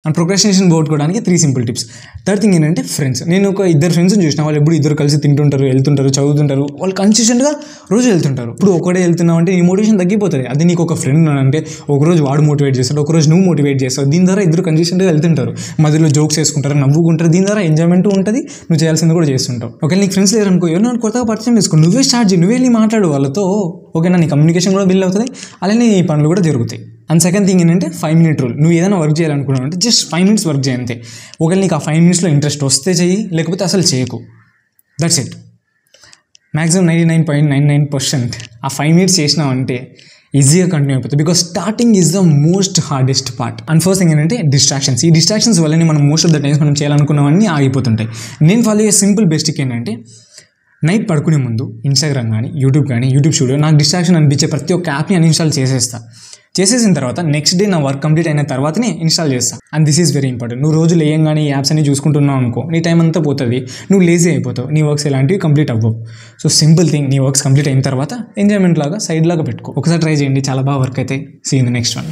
And procrastination పోగొట్టుకోవడానికి 3 simple tips. Third thing ఏంటంటే friends. నేను ఒక ఇద్దరు ఫ్రెండ్స్ని చూసిన, వాళ్ళు ఎప్పుడు ఇద్దరు కలిసి తింటుంటారు, వెళ్తుంటారు, చదువుతుంటారు, వాళ్ళు కన్సిస్టెంట్గా రోజు వెళ్తుంటారు. ఇప్పుడు ఒకడే వెళ్తున్నావు అంటే నీ మోటివేషన్ తగ్గిపోతుంది. అది నీకు ఒక ఫ్రెండ్ అంటే ఒకరోజు వాడు మోటివేట్ చేస్తాడు, ఒకరోజు నువ్వు మోటివేట్ చేస్తావు. దీని ద్వారా ఇద్దరు కన్సిస్టెంట్గా వెళ్తుంటారు, మధ్యలో జోక్స్ వేసుకుంటారు, నవ్వుకుంటారు. దీని ద్వారా ఎంజాయ్మెంట్ ఉంటుంది, నువ్వు చేయాల్సింది కూడా చేస్తుంటావు. ఒకవేళ నీకు ఫ్రెండ్స్ లేరనుకో, ఎవరైనా కొత్తగా పరిచయం చేసుకో, నువ్వే స్టార్ట్ చేయి, నువ్వే వెళ్ళి మాట్లాడు వాళ్ళతో. ఓకేనా, నీ కమ్యూనికేషన్ కూడా బిల్డ్ అవుతుంది, అలానే నీ పనులు కూడా జరుగుతాయి. అండ్ సెకండ్ థింగ్ ఏంటంటే 5 minute రూల్. నువ్వు ఏదైనా వర్క్ చేయాలనుకున్నావు అంటే జస్ట్ 5 minutes వర్క్ చేయి అంతే. ఒకవేళ నీకు ఆ 5 minutesలో ఇంట్రెస్ట్ వస్తే చెయ్యి, లేకపోతే అసలు చేయకు. That's it. మ్యాక్సిమం 99.99% ఆ 5 minutes చేసినావు అంటే ఈజీగా కంటిన్యూ అయిపోతుంది. Because starting is the most hardest part. And first thing ఏంటంటే డిస్ట్రాక్షన్స్. ఈ డిస్ట్రాక్షన్స్ వల్లనే మనం మోస్ట్ ఆఫ్ ద టైమ్స్ మనం చేయాలనుకున్నవన్నీ ఆగిపోతుంటాయి. నేను ఫాలో అయ్యే సింపుల్ బేసిక్ ఏంటంటే నైట్ పడుకునే ముందు ఇన్స్టాగ్రామ్ కానీ యూట్యూబ్ స్టూడియో నాకు డిస్ట్రాక్షన్ అనిపించే ప్రతి ఒక్క యాప్ని అన్ఇన్స్టాల్ చేసేసిన తర్వాత నెక్స్ట్ డే నా వర్క్ కంప్లీట్ అయిన తర్వాతనే ఇన్స్టాల్ చేస్తాను. And this is very important. నువ్వు రోజు లేయంగానే ఈ యాప్స్ అన్ని చూసుకుంటున్నావు అనుకో, నీ టైం అంతా పోతుంది, నువ్వు లేజీ అయిపోతావు, నీ వర్క్స్ ఎలాంటివి కంప్లీట్ అవ్వవు. సో సింపుల్ థింగ్, నీ వర్క్స్ కంప్లీట్ అయిన తర్వాత ఎంజాయ్మెంట్ లాగా సైడ్ లాగా పెట్టుకో. ఒకసారి ట్రై చేయండి, చాలా బాగా వర్క్ అయితే. See in the next one.